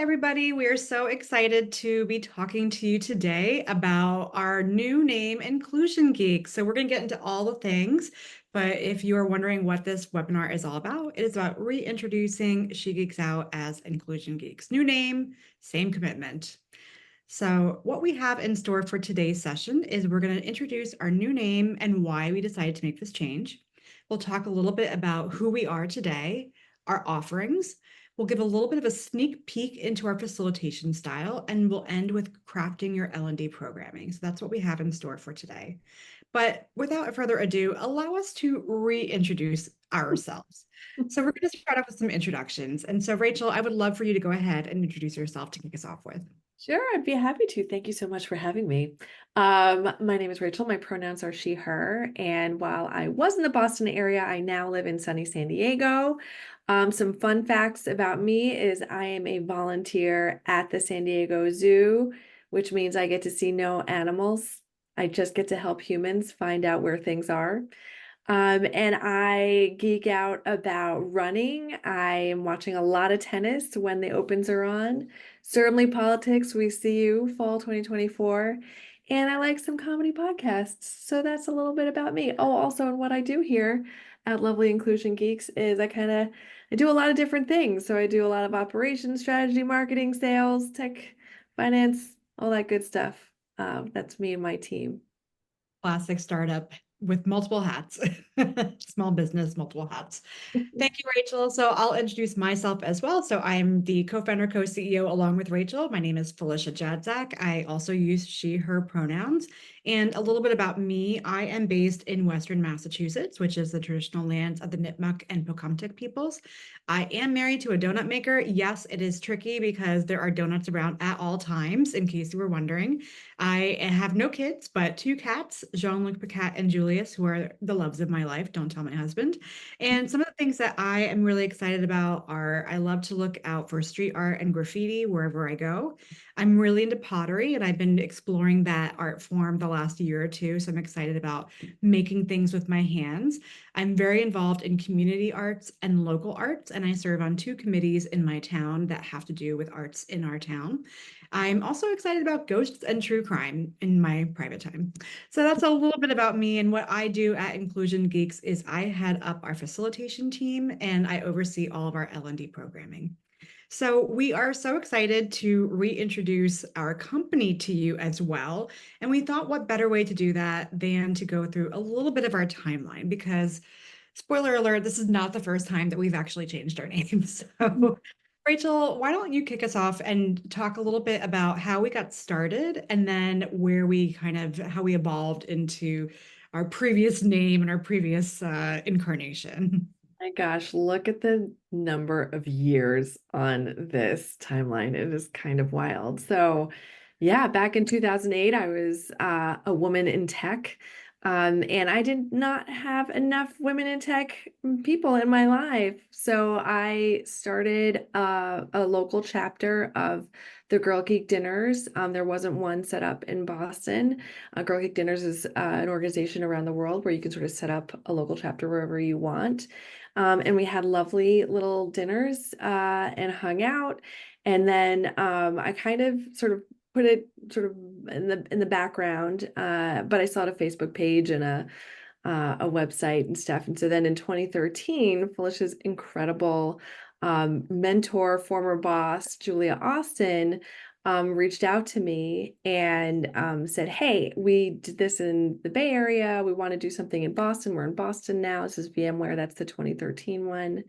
everybody. We are so excited to be talking to you today about our new name, Inclusion Geeks. So we're going to get into all the things, but if you are wondering what this webinar is all about, it is about reintroducing She Geeks Out as Inclusion Geeks. New name, same commitment. So what we have in store for today's session is we're going to introduce our new name and why we decided to make this change. We'll talk a little bit about who we are today, our offerings. We'll give a little bit of a sneak peek into our facilitation style, and we'll end with crafting your L&D programming. So that's what we have in store for today. But without further ado, allow us to reintroduce ourselves. So we're going to start off with some introductions. And so Rachel, I would love for you to go ahead and introduce yourself to kick us off with. Sure, I'd be happy to. Thank you so much for having me. My name is Rachel. My pronouns are she, her. And while I was in the Boston area, I now live in sunny San Diego. Some fun facts about me is I am a volunteer at the San Diego Zoo, which means I get to see no animals. I just get to help humans find out where things are. And I geek out about running. I am watching a lot of tennis when the opens are on. Certainly politics, we see you, fall 2024. And I like some comedy podcasts. So that's a little bit about me. Oh, also, and what I do here at Lovely Inclusion Geeks is I do a lot of different things. So I do a lot of operations, strategy, marketing, sales, tech, finance, all that good stuff. That's me and my team. Classic startup with multiple hats, small business, multiple hats. Thank you, Rachel. So I'll introduce myself as well. So I'm the co-founder, co-CEO along with Rachel. My name is Felicia Jadczak. I also use she, her pronouns. And a little bit about me, I am based in Western Massachusetts, which is the traditional lands of the Nipmuc and Pocumtuck peoples. I am married to a donut maker. Yes, it is tricky because there are donuts around at all times, in case you were wondering. I have no kids, but two cats, Jean-Luc Pacat and Julius, who are the loves of my life. Don't tell my husband. And some of the things that I am really excited about are I love to look out for street art and graffiti wherever I go. I'm really into pottery, and I've been exploring that art form the last year or two. So I'm excited about making things with my hands. I'm very involved in community arts and local arts, and I serve on two committees in my town that have to do with arts in our town. I'm also excited about ghosts and true crime in my private time. So that's a little bit about me, and what I do at Inclusion Geeks is I head up our facilitation team and I oversee all of our L&D programming. So we are so excited to reintroduce our company to you as well. And we thought what better way to do that than to go through a little bit of our timeline, because spoiler alert, this is not the first time that we've actually changed our name. So Rachel, why don't you kick us off and talk a little bit about how we got started and then how we evolved into our previous name and our previous incarnation. My gosh, look at the number of years on this timeline. It is kind of wild. So, yeah, back in 2008, I was a woman in tech. And I did not have enough women in tech people in my life. So I started a local chapter of the Girl Geek Dinners. There wasn't one set up in Boston. Girl Geek Dinners is an organization around the world where you can sort of set up a local chapter wherever you want. And we had lovely little dinners and hung out. And then I kind of sort of put it sort of in the background, but I saw a Facebook page and a website and stuff. And so then in 2013, Felicia's incredible mentor, former boss, Julia Austin, reached out to me and said, "Hey, we did this in the Bay Area. We want to do something in Boston. We're in Boston now. This is VMware. That's the 2013 one."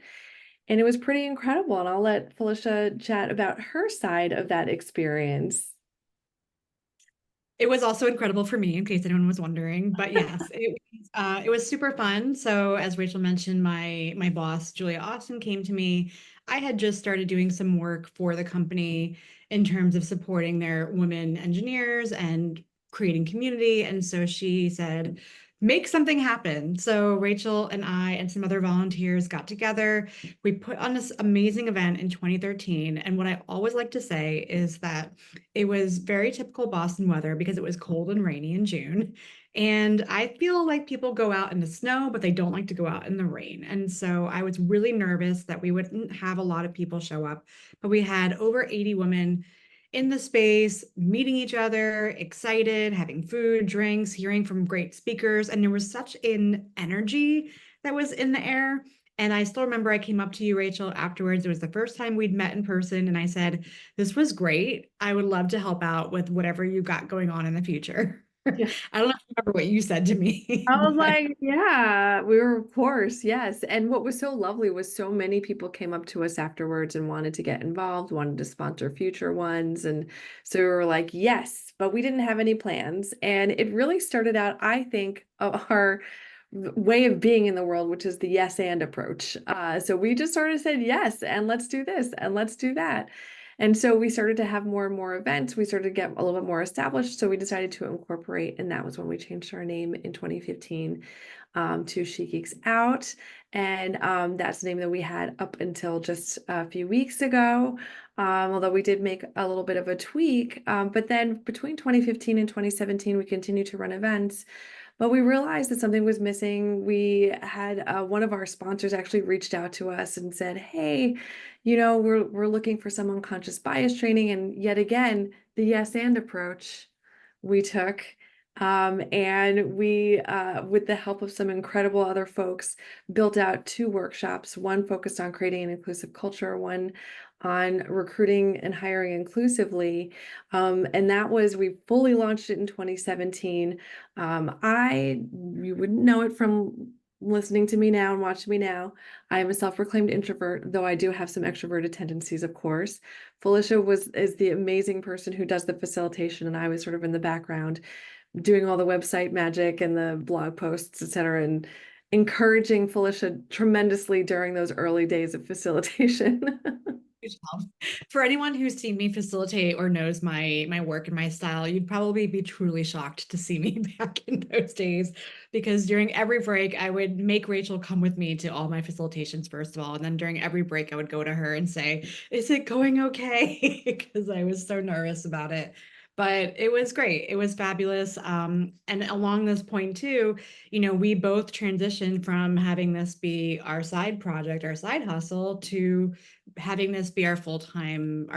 And it was pretty incredible. And I'll let Felicia chat about her side of that experience. It was also incredible for me, in case anyone was wondering. But yes, it was super fun. So as Rachel mentioned, my boss, Julia Austin, came to me. I had just started doing some work for the company in terms of supporting their women engineers and creating community. And so she said, make something happen. So Rachel and I and some other volunteers got together. We put on this amazing event in 2013. And what I always like to say is that it was very typical Boston weather because it was cold and rainy in June. And I feel like people go out in the snow, but they don't like to go out in the rain. And so I was really nervous that we wouldn't have a lot of people show up, but we had over 80 women in the space, meeting each other, excited, having food, drinks, hearing from great speakers. And there was such an energy that was in the air. And I still remember I came up to you, Rachel, afterwards. It was the first time we'd met in person. And I said, this was great. I would love to help out with whatever you got going on in the future. I Yeah. don't know if you remember what you said to me, I was but like, yeah, we were, of course, yes. And what was so lovely was so many people came up to us afterwards and wanted to get involved, wanted to sponsor future ones. And so we were like, yes, but we didn't have any plans. And it really started out, I think, of our way of being in the world, which is the yes and approach. So we just sort of said yes, and let's do this and let's do that. And so we started to have more and more events. We started to get a little bit more established. So we decided to incorporate, and that was when we changed our name in 2015 to She Geeks Out. And that's the name that we had up until just a few weeks ago. Although we did make a little bit of a tweak. But then between 2015 and 2017, we continued to run events. But we realized that something was missing. We had one of our sponsors actually reached out to us and said, "Hey, we're looking for some unconscious bias training." And yet again, the yes and approach we took. And we, with the help of some incredible other folks, built out 2 workshops, one focused on creating an inclusive culture, one on recruiting and hiring inclusively. And that was, we fully launched it in 2017. You wouldn't know it from listening to me now and watching me now. I am a self-proclaimed introvert, though I do have some extroverted tendencies, of course. Felicia is the amazing person who does the facilitation, and I was sort of in the background doing all the website magic and the blog posts, etc., and encouraging Felicia tremendously during those early days of facilitation. huge help. For anyone who's seen me facilitate or knows my work and my style, you'd probably be truly shocked to see me back in those days, because during every break, I would make Rachel come with me to all my facilitations, first of all. And then during every break, I would go to her and say, "Is it going okay?" Because I was so nervous about it. But it was great. It was fabulous. And along this point too, we both transitioned from having this be our side project, our side hustle, to having this be our full-time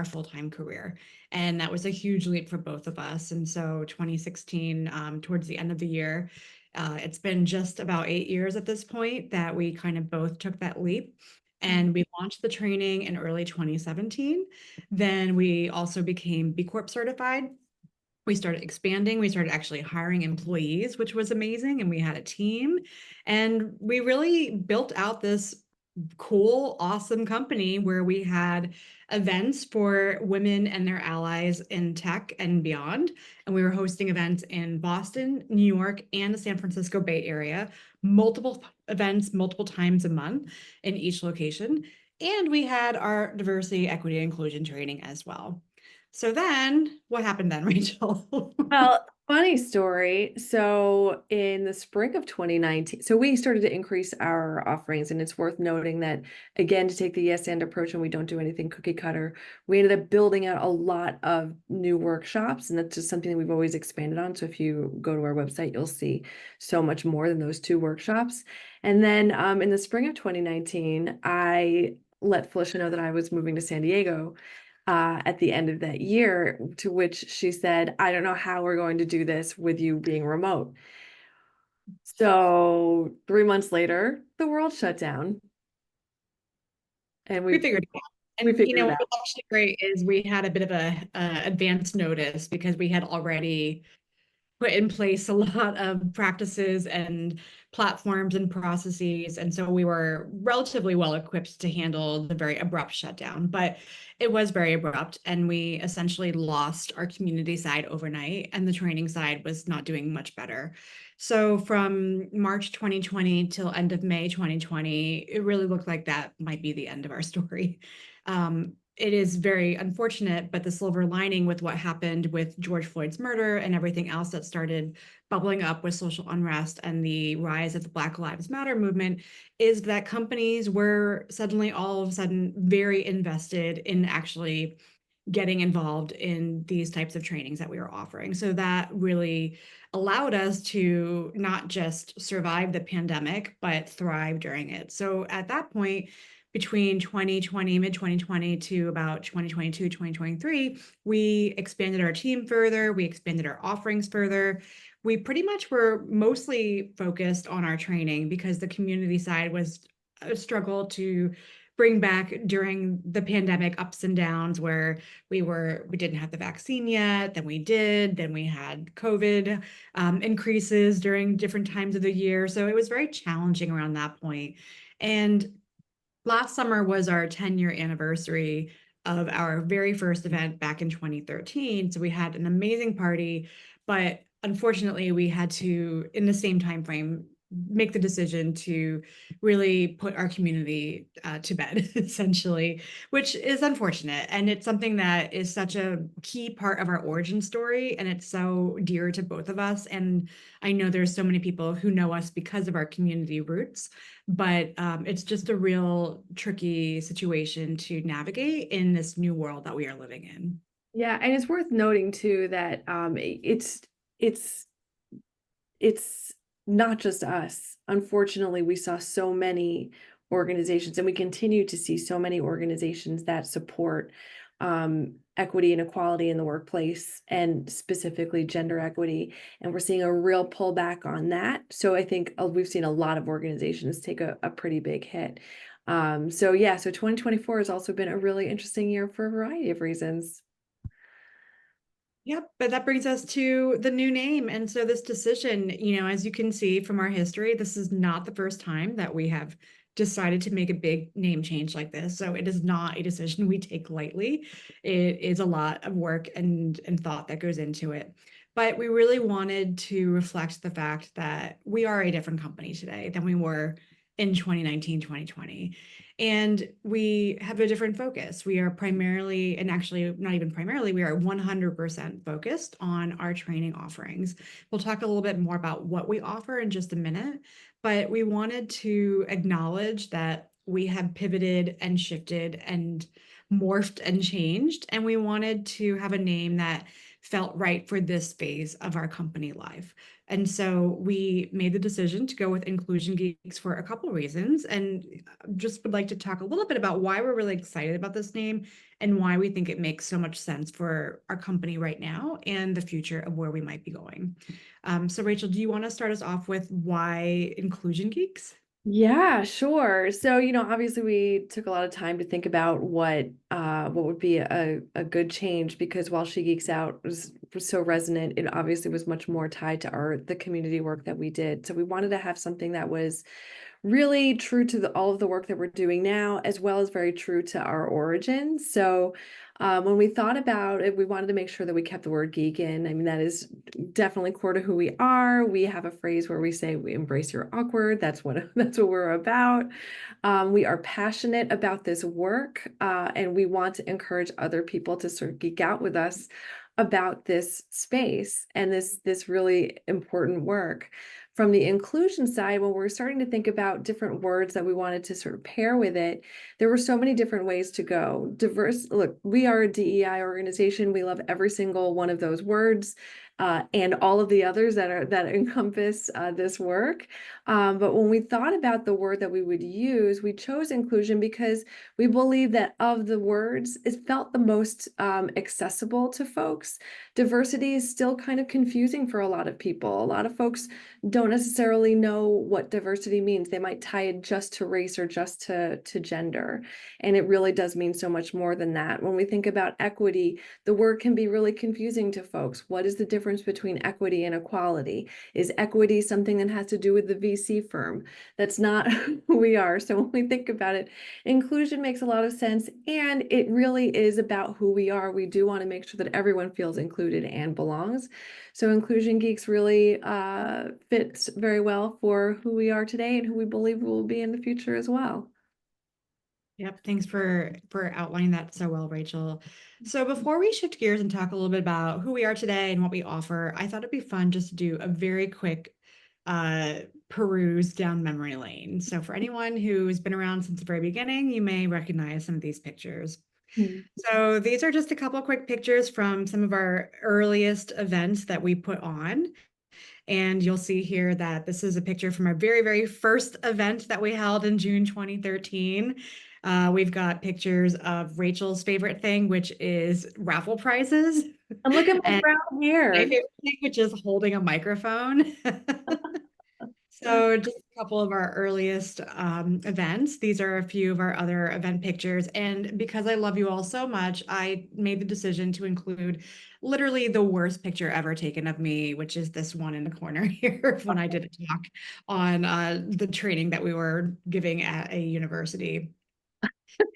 career. And that was a huge leap for both of us. And so 2016, towards the end of the year, it's been just about 8 years at this point that we kind of both took that leap. And we launched the training in early 2017. Then we also became B Corp certified. We started expanding. We started actually hiring employees, which was amazing. And we had a team. And we really built out this cool, awesome company where we had events for women and their allies in tech and beyond. And we were hosting events in Boston, New York, and the San Francisco Bay Area, multiple events, multiple times a month in each location. And we had our diversity, equity, and inclusion training as well. So then what happened then, Rachel? Well, funny story. So in the spring of 2019, so we started to increase our offerings, and it's worth noting that, again, to take the yes and approach, and we don't do anything cookie cutter, we ended up building out a lot of new workshops, and that's just something that we've always expanded on. So if you go to our website, you'll see so much more than those 2 workshops. And then in the spring of 2019, I let Felicia know that I was moving to San Diego at the end of that year, to which she said, "I don't know how we're going to do this with you being remote." So 3 months later, the world shut down, and We we figured it out. we And figured it what out. was actually great is we had a bit of a advanced notice because we had already put in place a lot of practices and platforms and processes. And so we were relatively well equipped to handle the very abrupt shutdown, but it was very abrupt. And we essentially lost our community side overnight, and the training side was not doing much better. So from March 2020 till end of May 2020, it really looked like that might be the end of our story. It is very unfortunate, but the silver lining with what happened with George Floyd's murder and everything else that started bubbling up with social unrest and the rise of the Black Lives Matter movement is that companies were suddenly all of a sudden very invested in actually getting involved in these types of trainings that we were offering. So that really allowed us to not just survive the pandemic, but thrive during it. So at that point, between 2020, mid 2020 to about 2022, 2023, we expanded our team further, we expanded our offerings further. We pretty much were mostly focused on our training because the community side was a struggle to bring back during the pandemic ups and downs where we didn't have the vaccine yet, then we did, then we had COVID increases during different times of the year. So it was very challenging around that point. And last summer was our 10-year anniversary of our very first event back in 2013. So we had an amazing party, but unfortunately we had to, in the same time frame, make the decision to really put our community to bed, essentially, which is unfortunate. And it's something that is such a key part of our origin story, and it's so dear to both of us. And I know there's so many people who know us because of our community roots, but it's just a real tricky situation to navigate in this new world that we are living in. Yeah, and it's worth noting too that it's it's not just us. Unfortunately, we saw so many organizations, and we continue to see so many organizations that support equity and equality in the workplace, and specifically gender equity. And we're seeing a real pullback on that. So I think we've seen a lot of organizations take a pretty big hit. So yeah, so 2024 has also been a really interesting year for a variety of reasons. Yep, but that brings us to the new name. And so this decision, as you can see from our history, this is not the first time that we have decided to make a big name change like this. So it is not a decision we take lightly. It is a lot of work and thought that goes into it. But we really wanted to reflect the fact that we are a different company today than we were in 2019, 2020. And we have a different focus. We are primarily, and actually not even primarily, we are 100% focused on our training offerings. We'll talk a little bit more about what we offer in just a minute, but we wanted to acknowledge that we have pivoted and shifted and morphed and changed, and we wanted to have a name that felt right for this phase of our company life. And so we made the decision to go with Inclusion Geeks for a couple of reasons, and just would like to talk a little bit about why we're really excited about this name and why we think it makes so much sense for our company right now and the future of where we might be going. So Rachel, do you want to start us off with why Inclusion Geeks? Yeah, sure. So, obviously we took a lot of time to think about what would be a good change, because while She Geeks Out was so resonant, it obviously was much more tied to the community work that we did. So we wanted to have something that was really true to all of the work that we're doing now, as well as very true to our origins. So when we thought about it, we wanted to make sure that we kept the word geek in. I mean, that is definitely core to who we are. We have a phrase where we say, we embrace your awkward. That's what we're about. We are passionate about this work, and we want to encourage other people to sort of geek out with us about this space and this really important work. From the inclusion side, when we're starting to think about different words that we wanted to sort of pair with it, there were so many different ways to go. Diverse, look, we are a DEI organization. We love every single one of those words, and all of the others that encompass this work. But when we thought about the word that we would use, we chose inclusion because we believe that of the words, it felt the most accessible to folks. Diversity is still kind of confusing for a lot of people. A lot of folks don't necessarily know what diversity means. They might tie it just to race or just to gender. And it really does mean so much more than that. When we think about equity, the word can be really confusing to folks. What is the difference between equity and equality? Is equity something that has to do with the VC firm? That's not who we are. So when we think about it, inclusion makes a lot of sense, and it really is about who we are. We do want to make sure that everyone feels included and belongs. So Inclusion Geeks really fits very well for who we are today and who we believe we will be in the future as well. Yep, thanks for outlining that so well, Rachel. So before we shift gears and talk a little bit about who we are today and what we offer, I thought it'd be fun just to do a very quick peruse down memory lane. So for anyone who's been around since the very beginning, you may recognize some of these pictures. Hmm. So these are just a couple of quick pictures from some of our earliest events that we put on. And you'll see here that this is a picture from our very, very first event that we held in June 2013. We've got pictures of Rachel's favorite thing, which is raffle prizes, And look at my and brown my hair. favorite thing, which is holding a microphone. So just a couple of our earliest events. These are a few of our other event pictures. And because I love you all so much, I made the decision to include literally the worst picture ever taken of me, which is this one in the corner here when I did a talk on the training that we were giving at a university.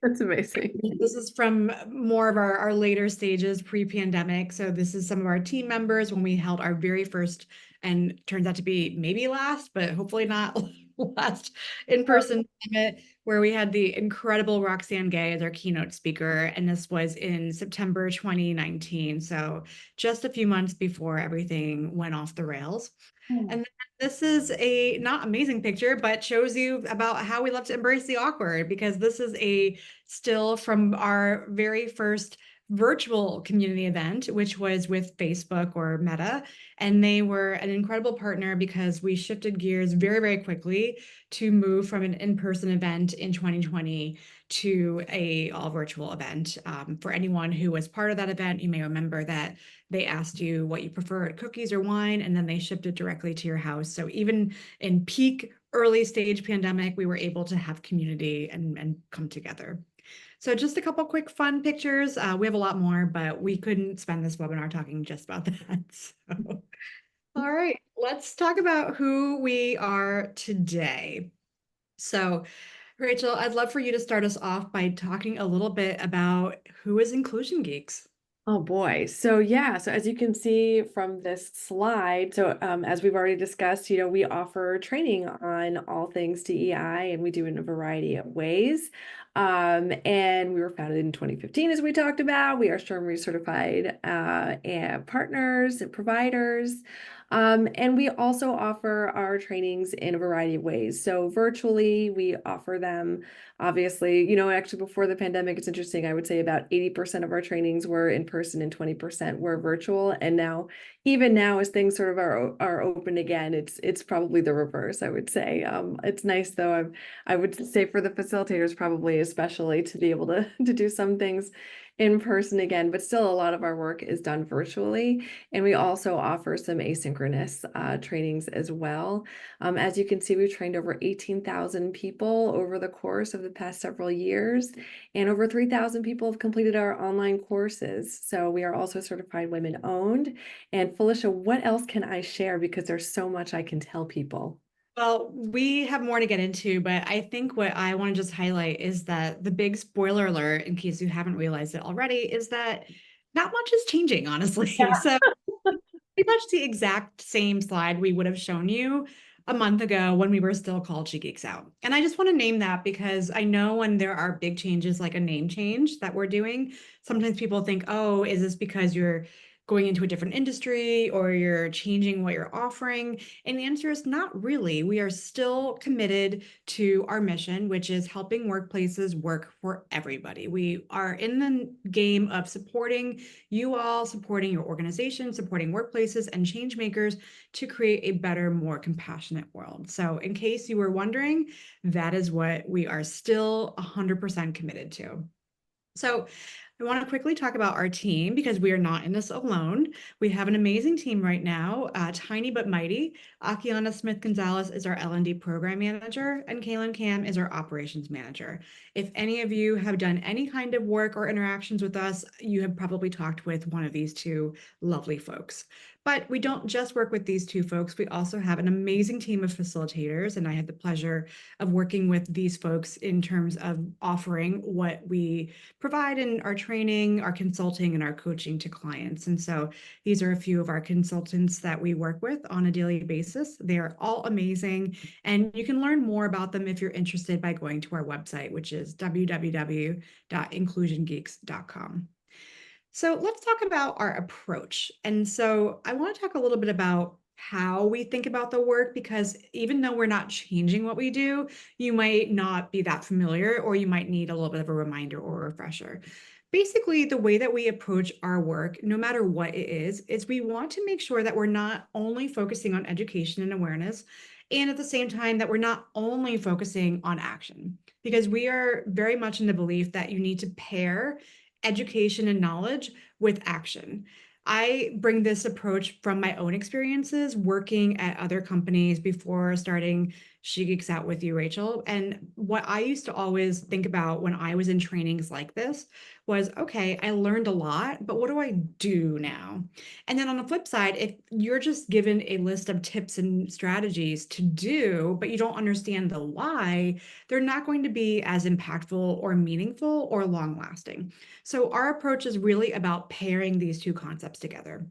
That's amazing. This is from more of our later stages pre-pandemic. So this is some of our team members when we held our very first, and turns out to be maybe last, but hopefully not last in-person summit, where we had the incredible Roxanne Gay as our keynote speaker. And this was in September 2019. So just a few months before everything went off the rails. And this is a not amazing picture, but shows you about how we love to embrace the awkward, because this is a still from our very first virtual community event, which was with Facebook or Meta. And they were an incredible partner because we shifted gears very, very quickly to move from an in-person event in 2020 to a all virtual event. For anyone who was part of that event, you may remember that they asked you what you preferred, cookies or wine, and then they shipped it directly to your house. So even in peak early stage pandemic, we were able to have community and come together. So just a couple quick fun pictures. We have a lot more, but we couldn't spend this webinar talking just about that. So, all right, let's talk about who we are today. So, Rachel, I'd love for you to start us off by talking a little bit about who is Inclusion Geeks. Oh boy. So yeah, so as you can see from this slide, so as we've already discussed, we offer training on all things DEI, and we do it in a variety of ways. And we were founded in 2015, as we talked about. We are Storm certified and partners and providers. And we also offer our trainings in a variety of ways. So virtually, we offer them. Obviously, actually before the pandemic, it's interesting. I would say about 80% of our trainings were in person and 20% were virtual. And now, even now, as things sort of are open again, it's probably the reverse, I would say. It's nice though. I would say for the facilitators, probably especially, to be able to do some things in person again, but still a lot of our work is done virtually. And we also offer some asynchronous trainings as well. As you can see, we've trained over 18,000 people over the course of the past several years, and over 3,000 people have completed our online courses. So we are also certified women owned. And Felicia, what else can I share? Because there's so much I can tell people. Well, we have more to get into, but I think what I want to just highlight is that the big spoiler alert, in case you haven't realized it already, is that not much is changing, honestly. Yeah. So pretty much the exact same slide we would have shown you a month ago when we were still called She Geeks Out. And I just want to name that because I know when there are big changes like a name change that we're doing, sometimes people think, oh, is this because you're going into a different industry or you're changing what you're offering? And the answer is not really. We are still committed to our mission, which is helping workplaces work for everybody. We are in the game of supporting you all, supporting your organization, supporting workplaces and change makers to create a better, more compassionate world. So in case you were wondering, that is what we are still 100% committed to. So I want to quickly talk about our team because we are not in this alone. We have an amazing team right now, tiny but mighty. Akiana Smith-Gonzalez is our L&D program manager, and Kaylin Cam is our operations manager. If any of you have done any kind of work or interactions with us, you have probably talked with one of these two lovely folks. But we don't just work with these two folks. We also have an amazing team of facilitators, and I had the pleasure of working with these folks in terms of offering what we provide in our training, our consulting, and our coaching to clients. And so these are a few of our consultants that we work with on a daily basis. They are all amazing, and you can learn more about them if you're interested by going to our website, which is www.inclusiongeeks.com. So let's talk about our approach. And so I want to talk a little bit about how we think about the work, because even though we're not changing what we do, you might not be that familiar, or you might need a little bit of a reminder or a refresher. Basically, the way that we approach our work, no matter what it is we want to make sure that we're not only focusing on education and awareness, and at the same time that we're not only focusing on action, because we are very much in the belief that you need to pair education and knowledge with action. I bring this approach from my own experiences working at other companies before starting She Geeks Out with you, Rachel. And what I used to always think about when I was in trainings like this was, okay, I learned a lot, but what do I do now? And then on the flip side, if you're just given a list of tips and strategies to do, but you don't understand the why, they're not going to be as impactful or meaningful or long lasting. So our approach is really about pairing these two concepts together.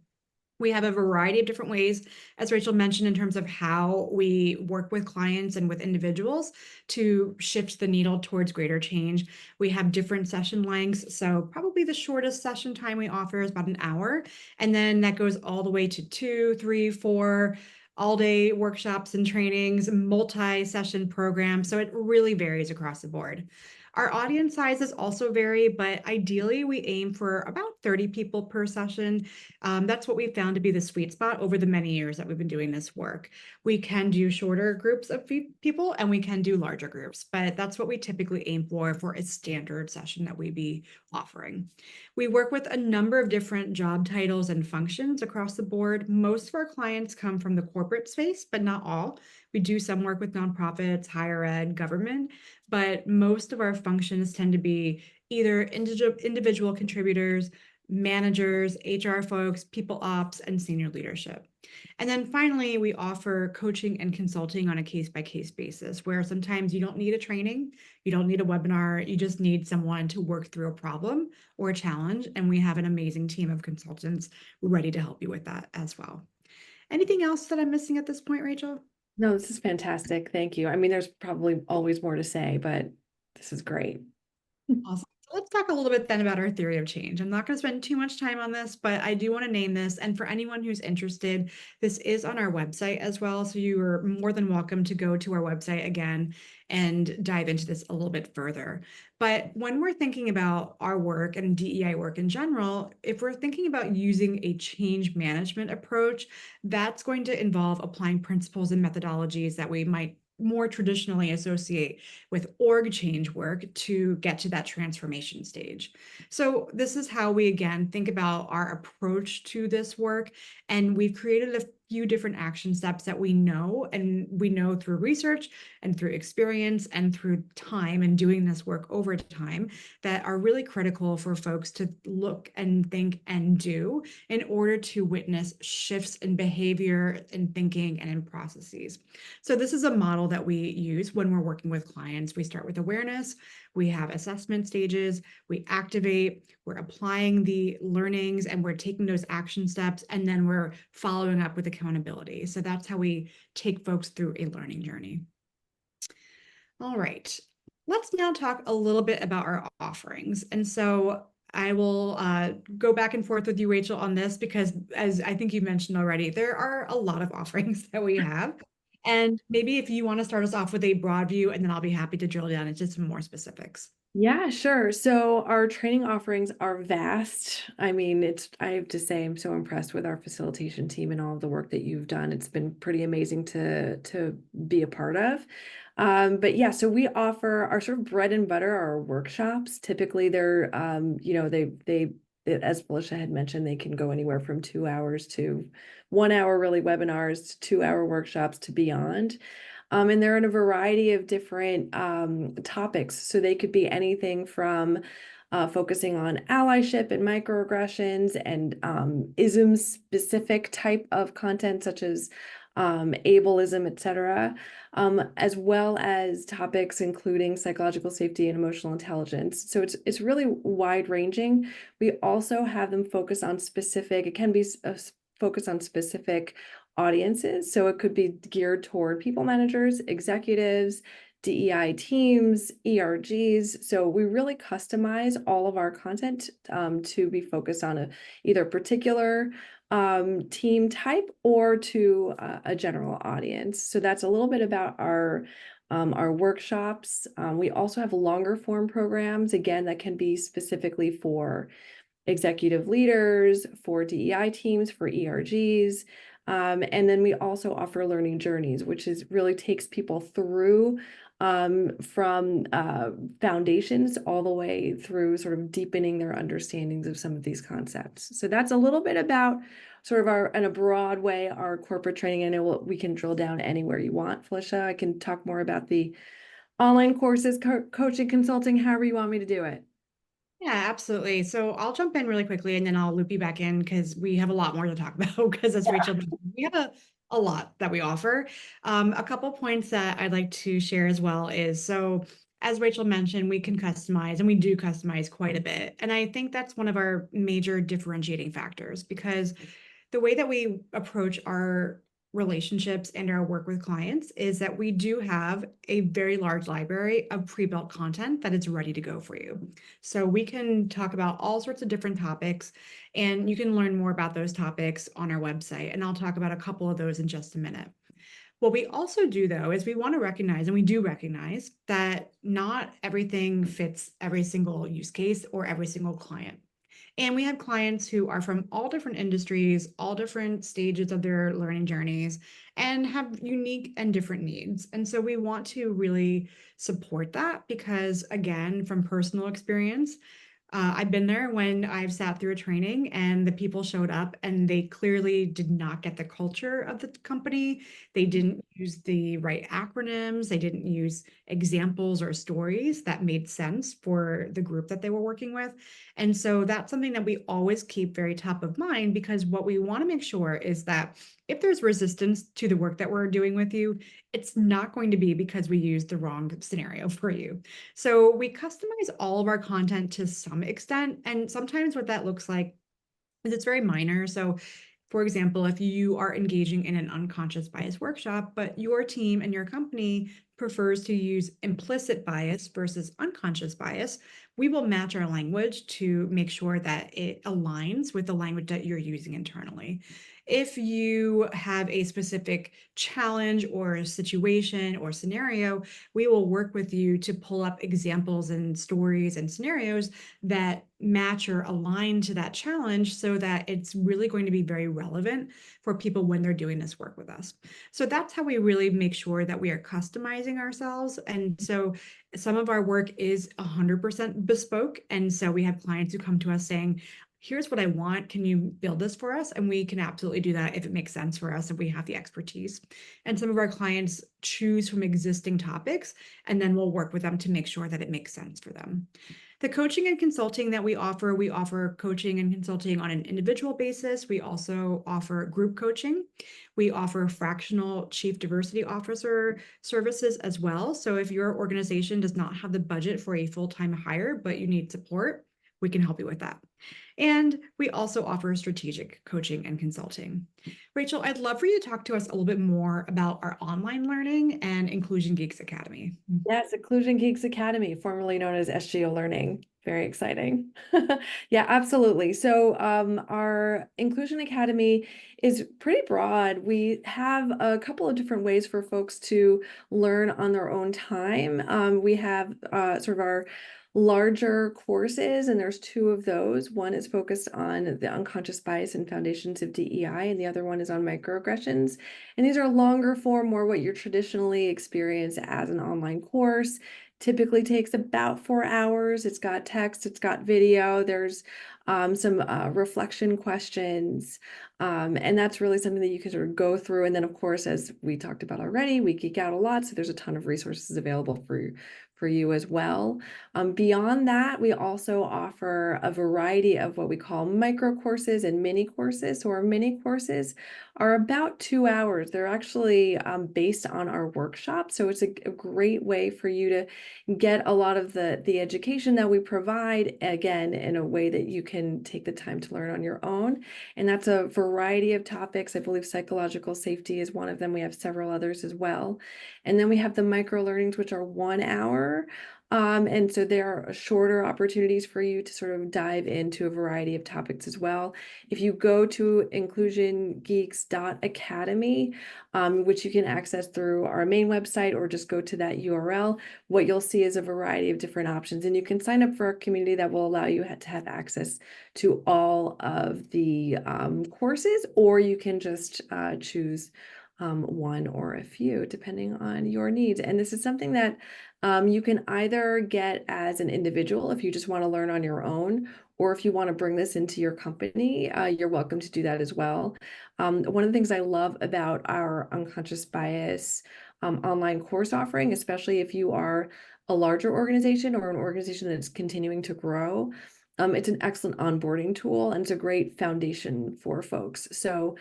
We have a variety of different ways, as Rachel mentioned, in terms of how we work with clients and with individuals to shift the needle towards greater change. We have different session lengths. So probably the shortest session time we offer is about an hour. And then that goes all the way to 2, 3, 4 all-day workshops and trainings, multi-session programs. So it really varies across the board. Our audience sizes also vary, but ideally we aim for about 30 people per session. That's what we found to be the sweet spot over the many years that we've been doing this work. We can do shorter groups of people and we can do larger groups, but that's what we typically aim for a standard session that we be offering. We work with a number of different job titles and functions across the board. Most of our clients come from the corporate space, but not all. We do some work with nonprofits, higher ed, government, but most of our functions tend to be either individual contributors, managers, HR folks, people ops, and senior leadership. And then finally, we offer coaching and consulting on a case-by-case basis, where sometimes you don't need a training, you don't need a webinar, you just need someone to work through a problem or a challenge. And we have an amazing team of consultants ready to help you with that as well. Anything else that I'm missing at this point, Rachel? No, this is fantastic. Thank you. I mean, there's probably always more to say, but this is great. Awesome. So let's talk a little bit then about our theory of change. I'm not going to spend too much time on this, but I do want to name this. And for anyone who's interested, this is on our website as well. So you are more than welcome to go to our website again and dive into this a little bit further. But when we're thinking about our work and DEI work in general, if we're thinking about using a change management approach, that's going to involve applying principles and methodologies that we might more traditionally associate with org change work to get to that transformation stage. So this is how we again think about our approach to this work. And we've created a few different action steps that we know, and we know through research and through experience and through time and doing this work over time, that are really critical for folks to look and think and do in order to witness shifts in behavior, in thinking, and in processes. So this is a model that we use when we're working with clients. We start with awareness, we have assessment stages, we activate, we're applying the learnings, and we're taking those action steps, and then we're following up with accountability. So that's how we take folks through a learning journey. All right, let's now talk a little bit about our offerings. And so I will go back and forth with you, Rachel, on this, because as I think you mentioned already, there are a lot of offerings that we have. And maybe if you want to start us off with a broad view, and then I'll be happy to drill down into some more specifics. Yeah, sure. So our training offerings are vast. I mean, I have to say, I'm so impressed with our facilitation team and all of the work that you've done. It's been pretty amazing to be a part of. But yeah, so we offer our sort of bread and butter, our workshops. Typically they're, as Felicia had mentioned, they can go anywhere from 2 hours to 1 hour, really webinars, to 2 hour workshops to beyond. And they're in a variety of different topics. So they could be anything from focusing on allyship and microaggressions and ism-specific type of content, such as ableism, etc., as well as topics including psychological safety and emotional intelligence. So it's really wide-ranging. We also have them focus on specific, it can be focus on specific audiences. So it could be geared toward people managers, executives, DEI teams, ERGs. So we really customize all of our content to be focused on either particular team type or to a general audience. So that's a little bit about our our workshops. We also have longer form programs, again, that can be specifically for executive leaders, for DEI teams, for ERGs. And then we also offer learning journeys, which is really takes people through from foundations all the way through sort of deepening their understandings of some of these concepts. So that's a little bit about sort of our, in a broad way, our corporate training. I know we can drill down anywhere you want, Felicia. I can talk more about the online courses, coaching, consulting, however you want me to do it. Yeah, absolutely. So I'll jump in really quickly and then I'll loop you back in because we have a lot more to talk about because as Rachel mentioned, we have a lot that we offer. A couple points that I'd like to share as well is so as Rachel mentioned, we can customize and we do customize quite a bit. And I think that's one of our major differentiating factors because the way that we approach our relationships and our work with clients is that we do have a very large library of pre-built content that is ready to go for you. So we can talk about all sorts of different topics and you can learn more about those topics on our website. And I'll talk about a couple of those in just a minute. What we also do though is we want to recognize, and we do recognize that not everything fits every single use case or every single client. And we have clients who are from all different industries, all different stages of their learning journeys, and have unique and different needs. And so we want to really support that because, again, from personal experience, I've been there when I've sat through a training and the people showed up and they clearly did not get the culture of the company. They didn't use the right acronyms. They didn't use examples or stories that made sense for the group that they were working with. And so that's something that we always keep very top of mind because what we want to make sure is that if there's resistance to the work that we're doing with you, it's not going to be because we used the wrong scenario for you. So we customize all of our content to some extent. And sometimes what that looks like is it's very minor. So for example, if you are engaging in an unconscious bias workshop, but your team and your company prefers to use implicit bias versus unconscious bias, we will match our language to make sure that it aligns with the language that you're using internally. If you have a specific challenge or a situation or scenario, we will work with you to pull up examples and stories and scenarios that match or align to that challenge so that it's really going to be very relevant for people when they're doing this work with us. So that's how we really make sure that we are customizing ourselves. And so some of our work is 100% bespoke. And so we have clients who come to us saying, here's what I want. Can you build this for us? And we can absolutely do that if it makes sense for us, if we have the expertise. And some of our clients choose from existing topics, and then we'll work with them to make sure that it makes sense for them. The coaching and consulting that we offer coaching and consulting on an individual basis. We also offer group coaching. We offer fractional chief diversity officer services as well. So if your organization does not have the budget for a full-time hire, but you need support, we can help you with that. And we also offer strategic coaching and consulting. Rachel, I'd love for you to talk to us a little bit more about our online learning and Inclusion Geeks Academy. Yes, Inclusion Geeks Academy, formerly known as SGO Learning. Very exciting. Yeah, absolutely. So our Inclusion Academy is pretty broad. We have a couple of different ways for folks to learn on their own time. We have sort of our larger courses, and there's two of those. One is focused on the unconscious bias and foundations of DEI, and the other one is on microaggressions. And these are longer form, more what you traditionally experience as an online course. Typically takes about 4 hours. It's got text, it's got video, there's some reflection questions. And that's really something that you can sort of go through. And then, of course, as we talked about already, we geek out a lot. So there's a ton of resources available for you as well. Beyond that, we also offer a variety of what we call micro courses and mini courses. So our mini courses are about 2 hours. They're actually based on our workshop. So it's a great way for you to get a lot of the education that we provide, again, in a way that you can take the time to learn on your own. And that's a variety of topics. I believe psychological safety is one of them. We have several others as well. And then we have the micro learnings, which are 1 hour. And so there are shorter opportunities for you to sort of dive into a variety of topics as well. If you go to inclusiongeeks.academy, which you can access through our main website or just go to that URL, what you'll see is a variety of different options. And you can sign up for a community that will allow you to have access to all of the courses, or you can just choose one or a few, depending on your needs. And this is something that you can either get as an individual if you just want to learn on your own, or if you want to bring this into your company, you're welcome to do that as well. One of the things I love about our unconscious bias online course offering, especially if you are a larger organization or an organization that's continuing to grow, it's an excellent onboarding tool and it's a great foundation for folks. So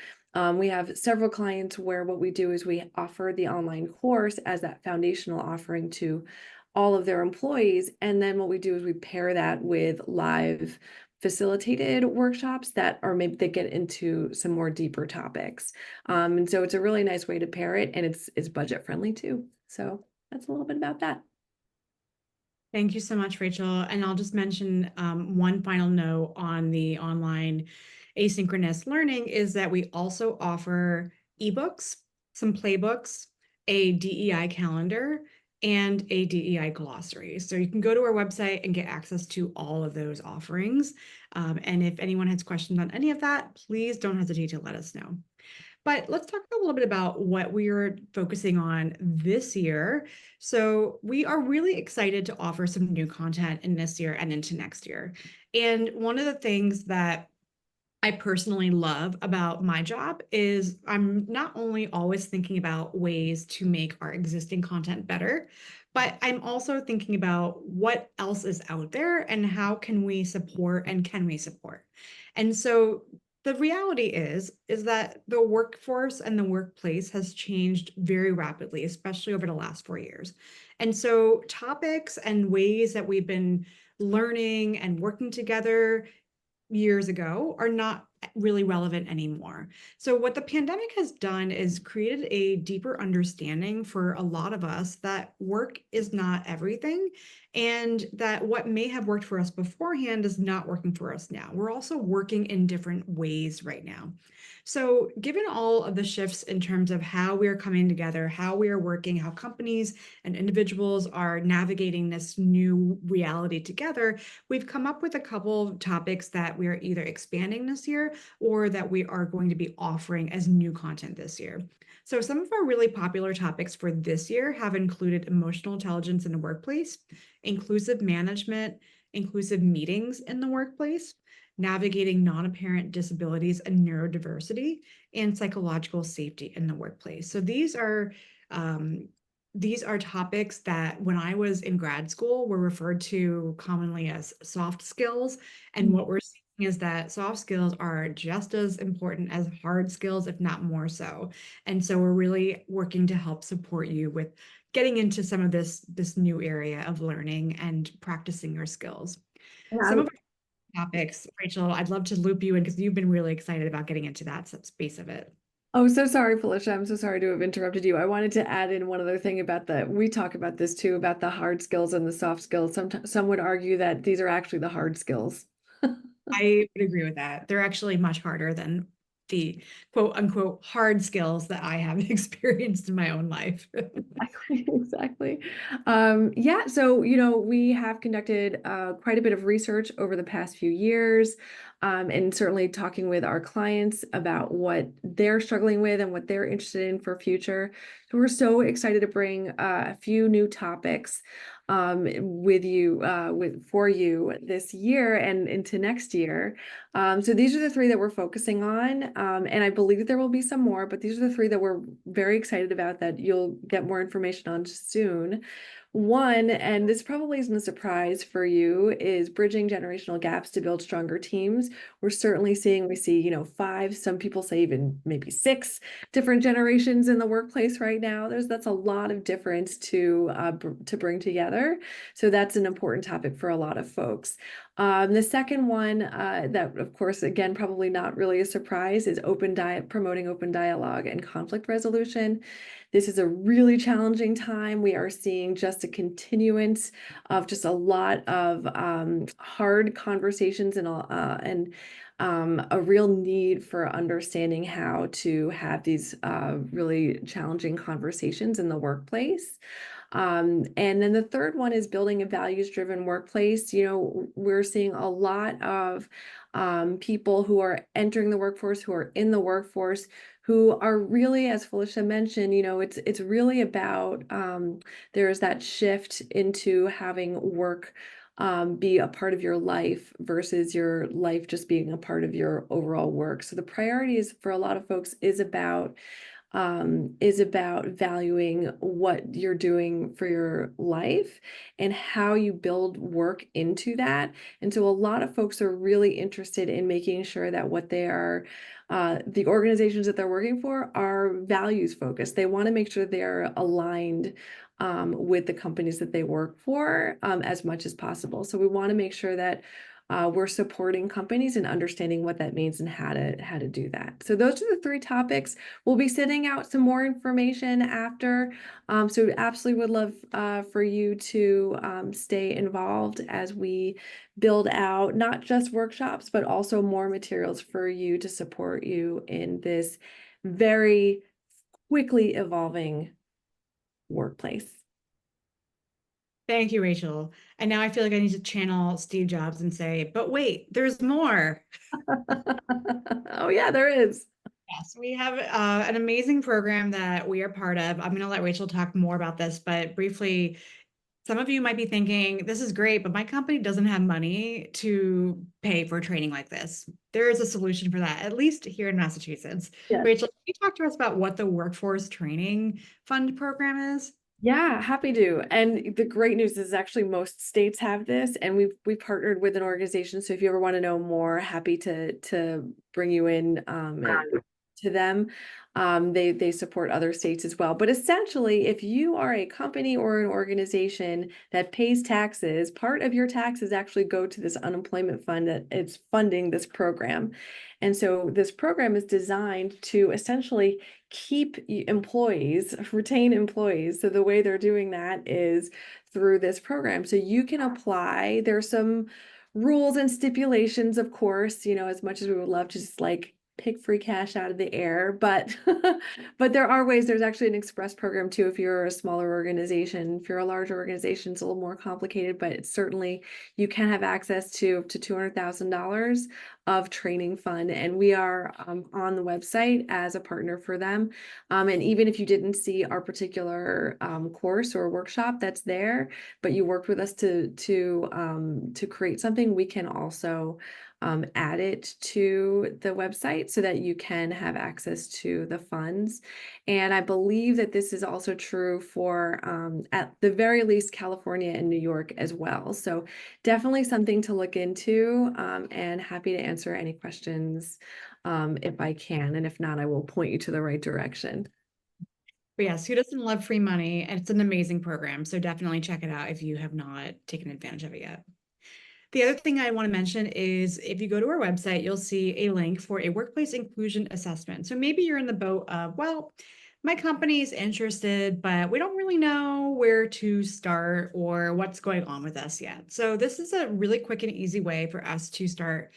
we have several clients where what we do is we offer the online course as that foundational offering to all of their employees. And then what we do is we pair that with live facilitated workshops that are maybe they get into some more deeper topics. And so it's a really nice way to pair it, and it's budget friendly too. So that's a little bit about that. Thank you so much, Rachel. And I'll just mention one final note on the online asynchronous learning is that we also offer ebooks, some playbooks, a DEI calendar, and a DEI glossary. So you can go to our website and get access to all of those offerings. And if anyone has questions on any of that, please don't hesitate to let us know. But let's talk a little bit about what we are focusing on this year. So we are really excited to offer some new content in this year and into next year. And one of the things that I personally love about my job is I'm not only always thinking about ways to make our existing content better, but I'm also thinking about what else is out there and how can we support and can we support. And so the reality is that the workforce and the workplace has changed very rapidly, especially over the last 4 years. And so topics and ways that we've been learning and working together years ago are not really relevant anymore. So what the pandemic has done is created a deeper understanding for a lot of us that work is not everything and that what may have worked for us beforehand is not working for us now. We're also working in different ways right now. So given all of the shifts in terms of how we are coming together, how we are working, how companies and individuals are navigating this new reality together, we've come up with a couple of topics that we are either expanding this year or that we are going to be offering as new content this year. So some of our really popular topics for this year have included emotional intelligence in the workplace, inclusive management, inclusive meetings in the workplace, navigating non-apparent disabilities and neurodiversity, and psychological safety in the workplace. So these are topics that when I was in grad school were referred to commonly as soft skills. And what we're seeing is that soft skills are just as important as hard skills, if not more so. And so we're really working to help support you with getting into some of this new area of learning and practicing your skills. Some of our topics, Rachel, I'd love to loop you in because you've been really excited about getting into that space of it. Oh, so sorry, Felicia. I'm so sorry to have interrupted you. I wanted to add in one other thing about we talk about this too, about the hard skills and the soft skills. Some would argue that these are actually the hard skills. I would agree with that. They're actually much harder than the quote unquote hard skills that I have experienced in my own life. Exactly. Yeah, so, we have conducted quite a bit of research over the past few years, and certainly talking with our clients about what they're struggling with and what they're interested in for future. So we're so excited to bring a few new topics with you, for you this year and into next year. So these are the three that we're focusing on, and I believe that there will be some more, but these are the three that we're very excited about that you'll get more information on soon. One, and this probably isn't a surprise for you, is bridging generational gaps to build stronger teams. We see, 5, some people say even maybe 6 different generations in the workplace right now. That's a lot of difference to bring together. So that's an important topic for a lot of folks. The second one, that of course, again, probably not really a surprise, is promoting open dialogue and conflict resolution. This is a really challenging time. We are seeing just a continuance of just a lot of hard conversations and a real need for understanding how to have these really challenging conversations in the workplace. And then the third one is building a values-driven workplace. We're seeing a lot of people who are entering the workforce, who are in the workforce, who are really, as Felicia mentioned, it's really about there's that shift into having work be a part of your life versus your life just being a part of your overall work. So the priorities for a lot of folks is about valuing what you're doing for your life and how you build work into that. And so a lot of folks are really interested in making sure that what they are, the organizations that they're working for are values focused. They want to make sure they're aligned with the companies that they work for as much as possible. So we want to make sure that we're supporting companies and understanding what that means and how to do that. So those are the three topics. We'll be sending out some more information after. So absolutely would love for you to stay involved as we build out not just workshops, but also more materials for you to support you in this very quickly evolving workplace. Thank you, Rachel. And now I feel like I need to channel Steve Jobs and say, but wait, there's more. Oh yeah, there is. Yes, we have an amazing program that we are part of. I'm going to let Rachel talk more about this, but briefly, some of you might be thinking, this is great, but my company doesn't have money to pay for training like this. There is a solution for that, at least here in Massachusetts. Yes. Rachel, can you talk to us about what the Workforce Training Fund program is? Yeah, happy to. And the great news is actually most states have this, and we partnered with an organization. So if you ever want to know more, happy to bring you in to them. They support other states as well. But essentially, if you are a company or an organization that pays taxes, part of your taxes actually go to this unemployment fund that it's funding this program. And so this program is designed to essentially keep employees, retain employees. So the way they're doing that is through this program. So you can apply. There's some rules and stipulations, of course, as much as we would love to just like pick free cash out of the air, but but there are ways. There's actually an express program too if you're a smaller organization. If you're a larger organization, it's a little more complicated, but it's certainly you can have access to up to $200,000 of training fund, and we are on the website as a partner for them. And even if you didn't see our particular course or workshop that's there, but you worked with us to create something, we can also add it to the website so that you can have access to the funds. And I believe that this is also true for, at the very least, California and New York as well. So definitely something to look into, and happy to answer any questions if I can. And if not, I will point you to the right direction. But yes, who doesn't love free money? And it's an amazing program. So definitely check it out if you have not taken advantage of it yet. The other thing I want to mention is if you go to our website, you'll see a link for a workplace inclusion assessment. So maybe you're in the boat of, well, my company is interested, but we don't really know where to start or what's going on with us yet. So this is a really quick and easy way for us to start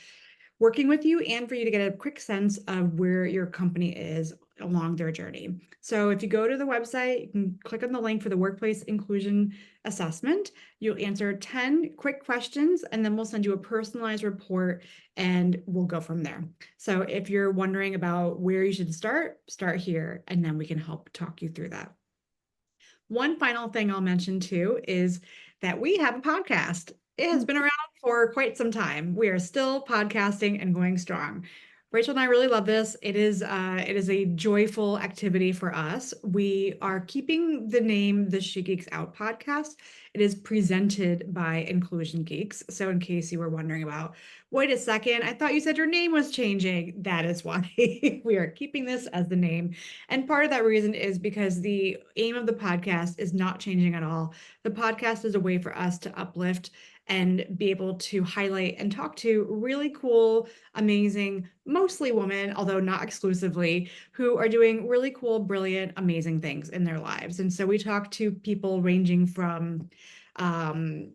working with you and for you to get a quick sense of where your company is along their journey. So if you go to the website, you can click on the link for the workplace inclusion assessment. You'll answer 10 quick questions, and then we'll send you a personalized report and we'll go from there. So if you're wondering about where you should start here, and then we can help talk you through that. One final thing I'll mention too is that we have a podcast. It has been around for quite some time. We are still podcasting and going strong. Rachel and I really love this. It is a joyful activity for us. We are keeping the name the She Geeks Out podcast. It is presented by Inclusion Geeks. So in case you were wondering about, wait a second, I thought you said your name was changing. That is why we are keeping this as the name. And part of that reason is because the aim of the podcast is not changing at all. The podcast is a way for us to uplift and be able to highlight and talk to really cool, amazing, mostly women, although not exclusively, who are doing really cool, brilliant, amazing things in their lives. And so we talk to people ranging from um,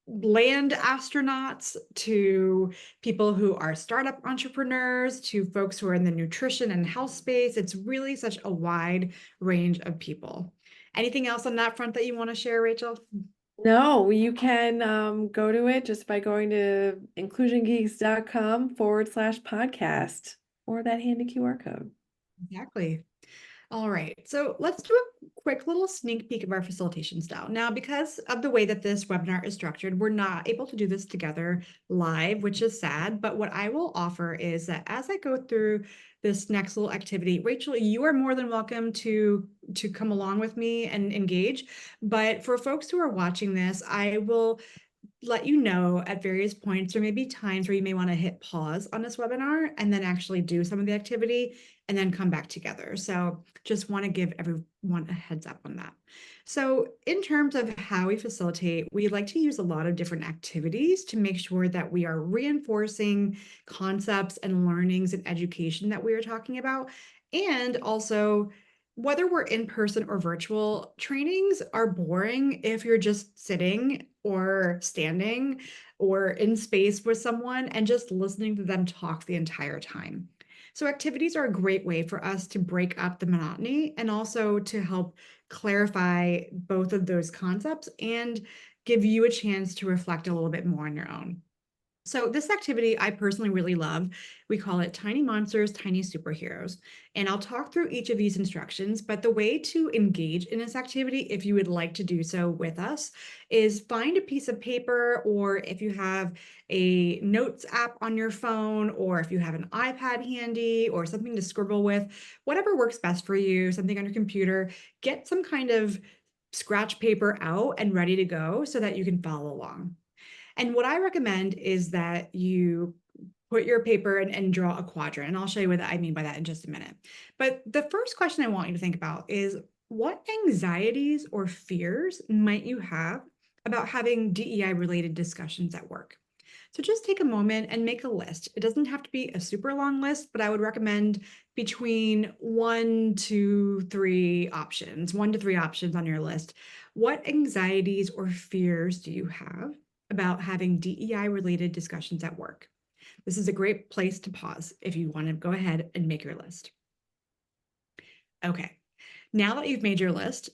land astronauts to people who are startup entrepreneurs to folks who are in the nutrition and health space. It's really such a wide range of people. Anything else on that front that you want to share, Rachel? No, you can go to it just by going to inclusiongeeks.com/podcast or that handy QR code. Exactly. All right, so let's do a quick little sneak peek of our facilitation style. Now, because of the way that this webinar is structured, we're not able to do this together live, which is sad, but what I will offer is that as I go through this next little activity, Rachel, you are more than welcome to come along with me and engage. But for folks who are watching this, I will let you know at various points, or maybe times where you may want to hit pause on this webinar and then actually do some of the activity and then come back together. So just want to give everyone a heads up on that. So in terms of how we facilitate, we like to use a lot of different activities to make sure that we are reinforcing concepts and learnings and education that we are talking about. And also, whether we're in person or virtual, trainings are boring if you're just sitting or standing or in space with someone and just listening to them talk the entire time. So activities are a great way for us to break up the monotony and also to help clarify both of those concepts and give you a chance to reflect a little bit more on your own. So this activity I personally really love. We call it Tiny Monsters, Tiny Superheroes. And I'll talk through each of these instructions, but the way to engage in this activity, if you would like to do so with us, is find a piece of paper, or if you have a notes app on your phone, or if you have an iPad handy or something to scribble with, whatever works best for you, something on your computer, get some kind of scratch paper out and ready to go so that you can follow along. And what I recommend is that you put your paper and draw a quadrant. And I'll show you what I mean by that in just a minute. But the first question I want you to think about is, what anxieties or fears might you have about having DEI related discussions at work? So just take a moment and make a list. It doesn't have to be a super long list, but I would recommend between 1 to 3 options, 1 to 3 options on your list. What anxieties or fears do you have about having DEI related discussions at work? This is a great place to pause if you want to go ahead and make your list. Okay, now that you've made your list,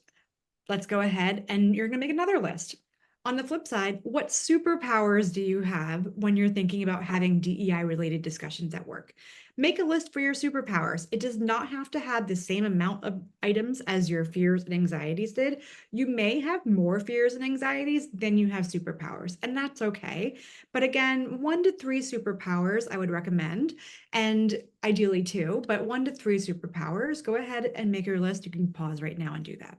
let's go ahead and you're going to make another list. On the flip side, what superpowers do you have when you're thinking about having DEI related discussions at work? Make a list for your superpowers. It does not have to have the same amount of items as your fears and anxieties did. You may have more fears and anxieties than you have superpowers, and that's okay. But again, 1 to 3 superpowers I would recommend, and ideally 2, but 1 to 3 superpowers. Go ahead and make your list. You can pause right now and do that.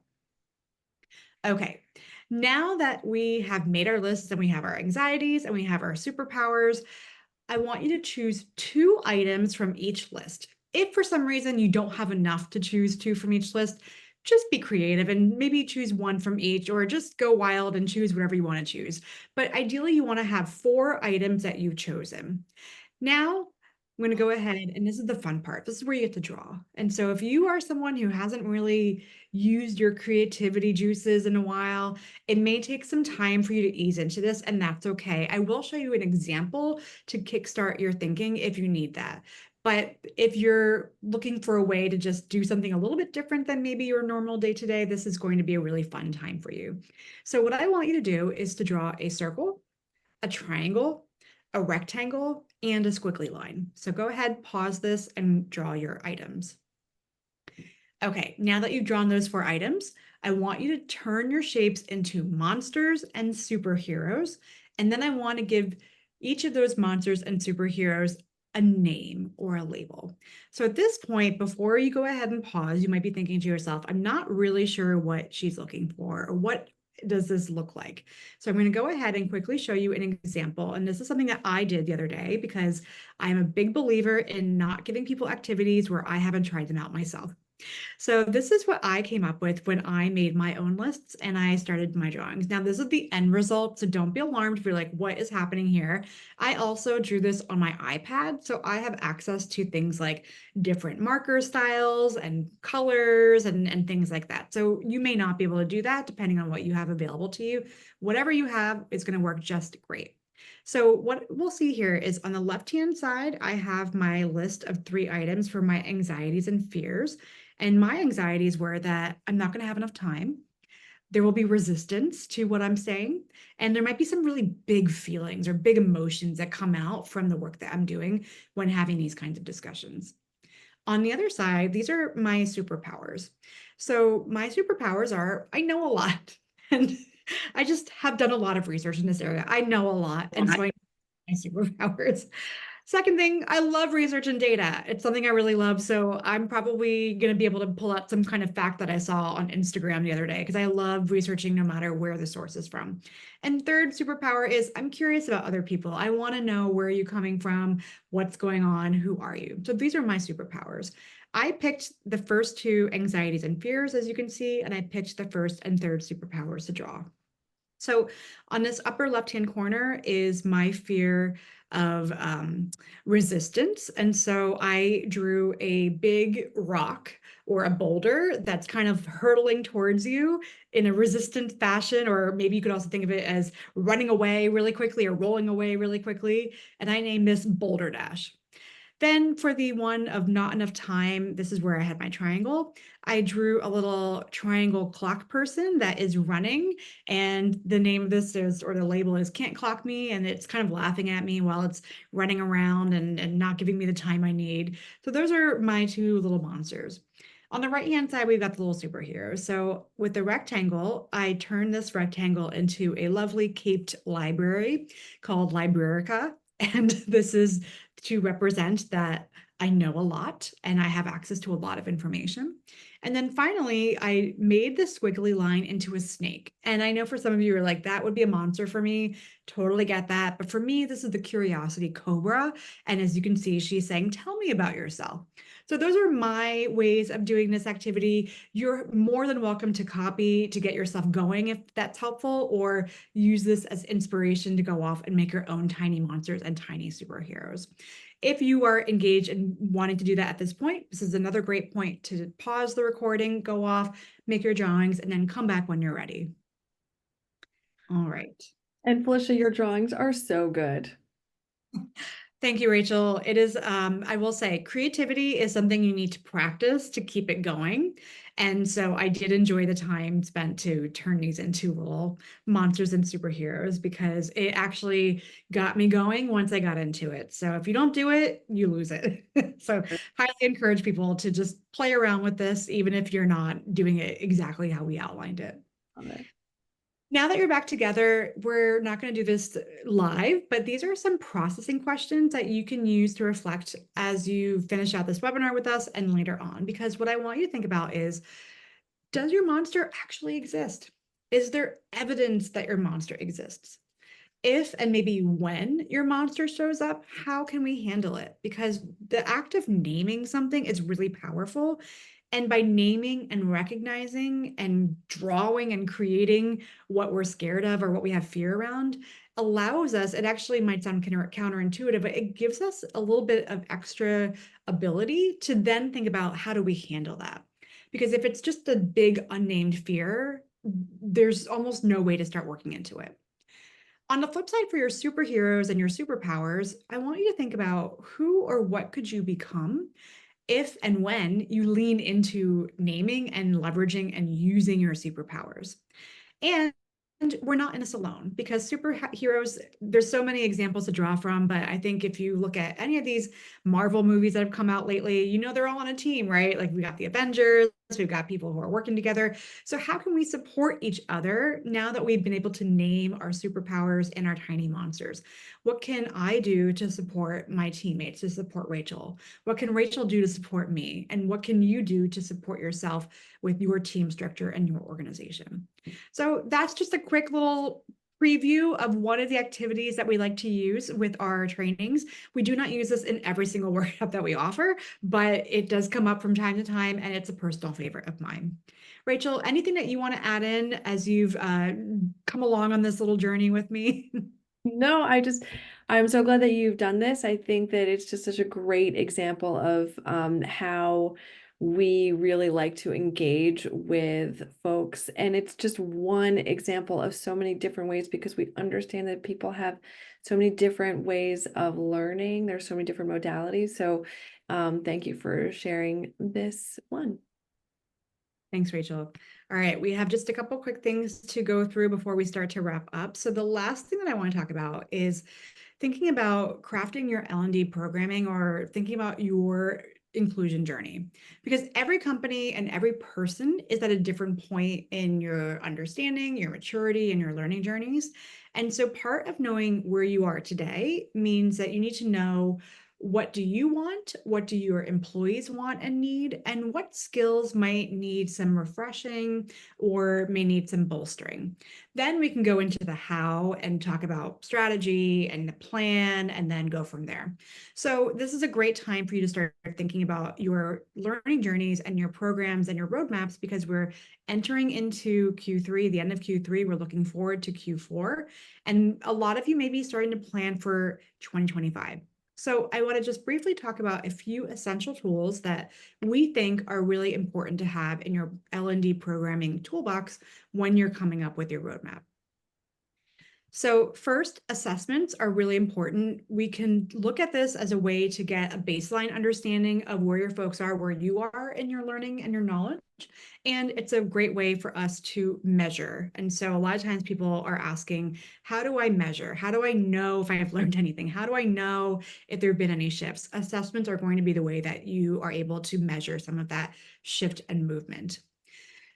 Okay, now that we have made our lists and we have our anxieties and we have our superpowers, I want you to choose 2 items from each list. If for some reason you don't have enough to choose 2 from each list, just be creative and maybe choose 1 from each, or just go wild and choose whatever you want to choose. But ideally, you want to have 4 items that you've chosen. Now, I'm going to go ahead, and this is the fun part. This is where you get to draw. And so if you are someone who hasn't really used your creativity juices in a while, it may take some time for you to ease into this, and that's okay. I will show you an example to kickstart your thinking if you need that. But if you're looking for a way to just do something a little bit different than maybe your normal day-to-day, this is going to be a really fun time for you. So what I want you to do is to draw a circle, a triangle, a rectangle, and a squiggly line. So go ahead, pause this, and draw your items. Okay, now that you've drawn those 4 items, I want you to turn your shapes into monsters and superheroes. And then I want to give each of those monsters and superheroes a name or a label. So at this point, before you go ahead and pause, you might be thinking to yourself, I'm not really sure what she's looking for, or what does this look like? So I'm going to go ahead and quickly show you an example. And this is something that I did the other day because I'm a big believer in not giving people activities where I haven't tried them out myself. So this is what I came up with when I made my own lists and I started my drawings. Now, this is the end result, so don't be alarmed if you're like, what is happening here? I also drew this on my iPad, so I have access to things like different marker styles and colors and things like that. So you may not be able to do that depending on what you have available to you. Whatever you have is going to work just great. So what we'll see here is on the left-hand side, I have my list of 3 items for my anxieties and fears. And my anxieties were that I'm not going to have enough time. There will be resistance to what I'm saying. And there might be some really big feelings or big emotions that come out from the work that I'm doing when having these kinds of discussions. On the other side, these are my superpowers. So my superpowers are I know a lot. And I just have done a lot of research in this area. I know a lot. And so I know my superpowers. Second thing, I love research and data. It's something I really love. So I'm probably going to be able to pull out some kind of fact that I saw on Instagram the other day because I love researching no matter where the source is from. And third superpower is I'm curious about other people. I want to know where are you coming from, what's going on, who are you? So these are my superpowers. I picked the first 2 anxieties and fears, as you can see, and I picked the first and third superpowers to draw. So on this upper left-hand corner is my fear of resistance. And so I drew a big rock or a boulder that's kind of hurtling towards you in a resistant fashion, or maybe you could also think of it as running away really quickly or rolling away really quickly. And I named this Boulder Dash. Then for the one of not enough time, this is where I had my triangle. I drew a little triangle clock person that is running. And the name of this is, or the label is can't clock me. And it's kind of laughing at me while it's running around and not giving me the time I need. So those are my 2 little monsters. On the right-hand side, we've got the little superhero. So with the rectangle, I turned this rectangle into a lovely caped library called Librarica. And this is to represent that I know a lot and I have access to a lot of information. And then finally, I made the squiggly line into a snake. And I know for some of you are like, that would be a monster for me. Totally get that. But for me, this is the curiosity cobra. And as you can see, she's saying, tell me about yourself. So those are my ways of doing this activity. You're more than welcome to copy to get yourself going if that's helpful, or use this as inspiration to go off and make your own tiny monsters and tiny superheroes. If you are engaged and wanting to do that at this point, this is another great point to pause the recording, go off, make your drawings, and then come back when you're ready. All right. And Felicia, your drawings are so good. Thank you, Rachel. It is, I will say, creativity is something you need to practice to keep it going. And so I did enjoy the time spent to turn these into little monsters and superheroes because it actually got me going once I got into it. So if you don't do it, you lose it. So highly encourage people to just play around with this, even if you're not doing it exactly how we outlined it. Love it. Now that you're back together, we're not going to do this live, but these are some processing questions that you can use to reflect as you finish out this webinar with us and later on. Because what I want you to think about is, does your monster actually exist? Is there evidence that your monster exists? If and maybe when your monster shows up, how can we handle it? Because the act of naming something is really powerful. And by naming and recognizing and drawing and creating what we're scared of or what we have fear around allows us, it actually might sound counterintuitive, but it gives us a little bit of extra ability to then think about how do we handle that? Because if it's just a big unnamed fear, there's almost no way to start working into it. On the flip side, for your superheroes and your superpowers, I want you to think about who or what could you become if and when you lean into naming and leveraging and using your superpowers. And we're not in this alone because superheroes, there's so many examples to draw from. But I think if you look at any of these Marvel movies that have come out lately, you know, they're all on a team, right? Like we got the Avengers, we've got people who are working together. So how can we support each other now that we've been able to name our superpowers and our tiny monsters? What can I do to support my teammates, to support Rachel? What can Rachel do to support me? And what can you do to support yourself with your team structure and your organization? So that's just a quick little preview of one of the activities that we like to use with our trainings. We do not use this in every single workshop that we offer, but it does come up from time to time, and it's a personal favorite of mine. Rachel, anything that you want to add in as you've come along on this little journey with me? No, I'm so glad that you've done this. I think that it's just such a great example of how we really like to engage with folks. And it's just one example of so many different ways, because we understand that people have so many different ways of learning. There's so many different modalities. So thank you for sharing this one. Thanks, Rachel. All right, we have just a couple quick things to go through before we start to wrap up. So the last thing that I want to talk about is thinking about crafting your L&D programming, or thinking about your inclusion journey, because every company and every person is at a different point in your understanding, your maturity, and your learning journeys. And so part of knowing where you are today means that you need to know, what do you want? What do your employees want and need? And what skills might need some refreshing or may need some bolstering? Then we can go into the how and talk about strategy and the plan, and then go from there. So this is a great time for you to start thinking about your learning journeys and your programs and your roadmaps, because we're entering into Q3, the end of Q3. We're looking forward to Q4. And a lot of you may be starting to plan for 2025. So I want to just briefly talk about a few essential tools that we think are really important to have in your L&D programming toolbox when you're coming up with your roadmap. So first, assessments are really important. We can look at this as a way to get a baseline understanding of where your folks are, where you are in your learning and your knowledge. And it's a great way for us to measure. And so a lot of times people are asking, how do I measure? How do I know if I have learned anything? How do I know if there have been any shifts? Assessments are going to be the way that you are able to measure some of that shift and movement.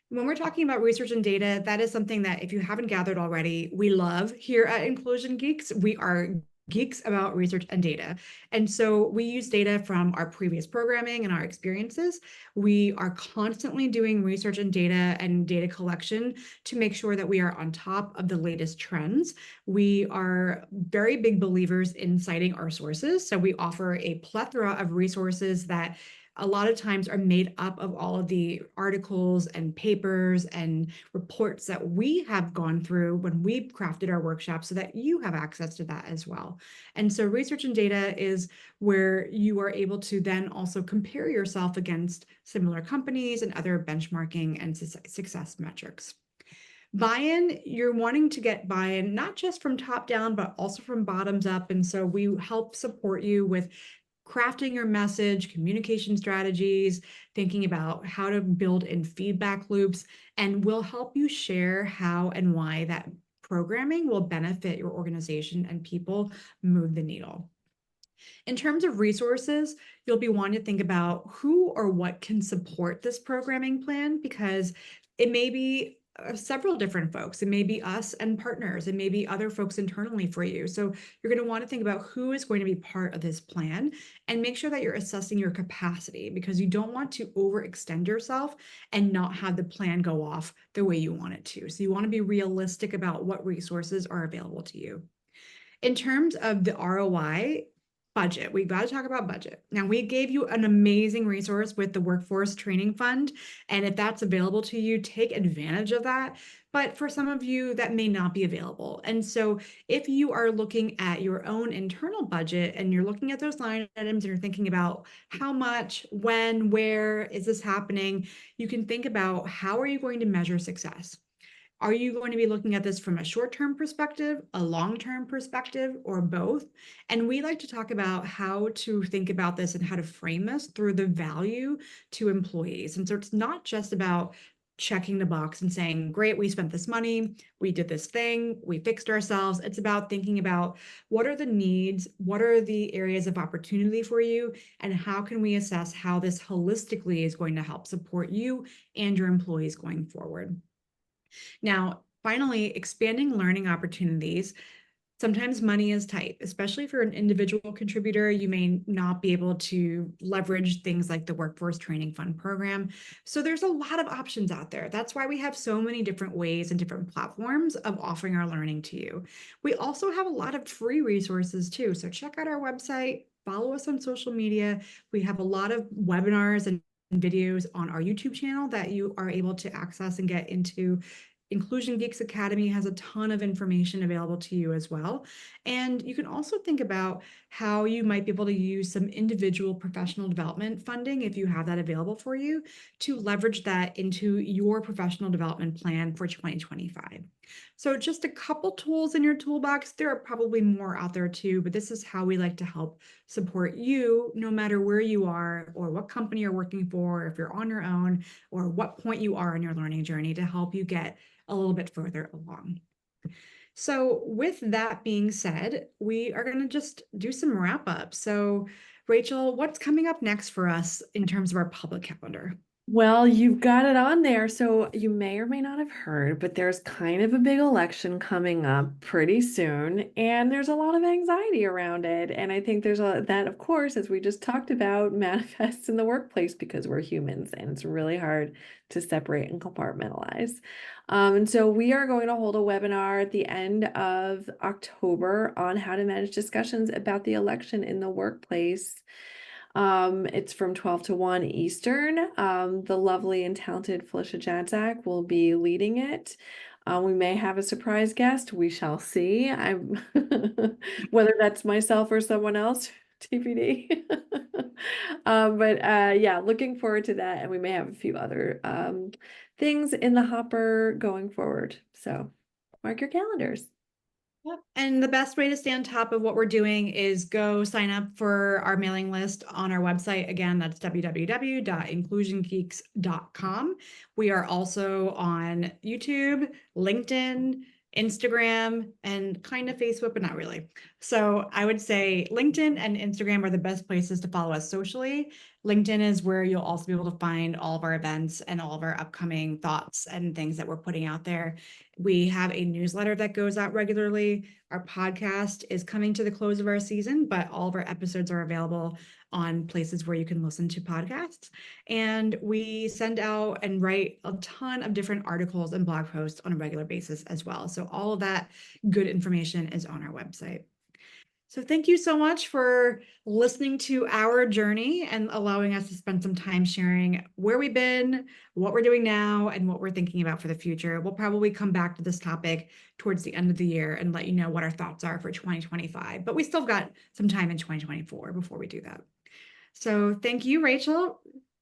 When we're talking about research and data, that is something that, if you haven't gathered already, we love here at Inclusion Geeks. We are geeks about research and data. And so we use data from our previous programming and our experiences. We are constantly doing research and data collection to make sure that we are on top of the latest trends. We are very big believers in citing our sources. So we offer a plethora of resources that a lot of times are made up of all of the articles and papers and reports that we have gone through when we've crafted our workshop, so that you have access to that as well. And so research and data is where you are able to then also compare yourself against similar companies and other benchmarking and success metrics. Buy-in, you're wanting to get buy-in not just from top down, but also from bottoms up. And so we help support you with crafting your message, communication strategies, thinking about how to build in feedback loops, and we'll help you share how and why that programming will benefit your organization and people move the needle. In terms of resources, you'll be wanting to think about who or what can support this programming plan, because it may be several different folks. It may be us and partners. It may be other folks internally for you. So you're going to want to think about who is going to be part of this plan, and make sure that you're assessing your capacity, because you don't want to overextend yourself and not have the plan go off the way you want it to. So you want to be realistic about what resources are available to you. In terms of the ROI, budget, we've got to talk about budget. Now, we gave you an amazing resource with the Workforce Training Fund, and if that's available to you, take advantage of that. But for some of you, that may not be available. And so if you are looking at your own internal budget and you're looking at those line items and you're thinking about how much, when, where is this happening, you can think about, how are you going to measure success? Are you going to be looking at this from a short-term perspective, a long-term perspective, or both? And we like to talk about how to think about this and how to frame this through the value to employees. And so it's not just about checking the box and saying, great, we spent this money, we did this thing, we fixed ourselves. It's about thinking about, what are the needs, what are the areas of opportunity for you, and how can we assess how this holistically is going to help support you and your employees going forward. Now, finally, expanding learning opportunities. Sometimes money is tight, especially for an individual contributor. You may not be able to leverage things like the Workforce Training Fund program. So there's a lot of options out there. That's why we have so many different ways and different platforms of offering our learning to you. We also have a lot of free resources too. So check out our website, follow us on social media. We have a lot of webinars and videos on our YouTube channel that you are able to access and get into. Inclusion Geeks Academy has a ton of information available to you as well. And you can also think about how you might be able to use some individual professional development funding, if you have that available for you, to leverage that into your professional development plan for 2025. So just a couple tools in your toolbox. There are probably more out there too, but this is how we like to help support you, no matter where you are or what company you're working for, if you're on your own, or what point you are in your learning journey, to help you get a little bit further along. So with that being said, we are going to just do some wrap up. So Rachel, what's coming up next for us in terms of our public calendar? Well, you've got it on there. So you may or may not have heard, but there's kind of a big election coming up pretty soon, and there's a lot of anxiety around it. And I think there's that, of course, as we just talked about, manifests in the workplace because we're humans and it's really hard to separate and compartmentalize. And so we are going to hold a webinar at the end of October on how to manage discussions about the election in the workplace. It's from 12 to 1 Eastern. The lovely and talented Felicia Jadczak will be leading it. We may have a surprise guest. We shall see. I'm whether that's myself or someone else, TBD. Yeah, looking forward to that. And we may have a few other things in the hopper going forward. So mark your calendars. Yep. And the best way to stay on top of what we're doing is go sign up for our mailing list on our website. Again, that's www.inclusiongeeks.com. We are also on YouTube, LinkedIn, Instagram, and kind of Facebook, but not really. So I would say LinkedIn and Instagram are the best places to follow us socially. LinkedIn is where you'll also be able to find all of our events and all of our upcoming thoughts and things that we're putting out there. We have a newsletter that goes out regularly. Our podcast is coming to the close of our season, but all of our episodes are available on places where you can listen to podcasts. And we send out and write a ton of different articles and blog posts on a regular basis as well. So all of that good information is on our website. So thank you so much for listening to our journey and allowing us to spend some time sharing where we've been, what we're doing now, and what we're thinking about for the future. We'll probably come back to this topic towards the end of the year and let you know what our thoughts are for 2025, but we still got some time in 2024 before we do that. So thank you, Rachel.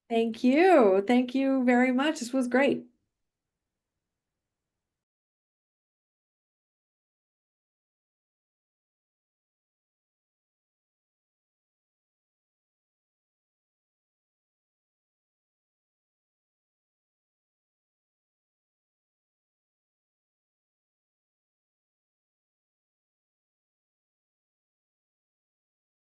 Thank you. Thank you very much. This was great.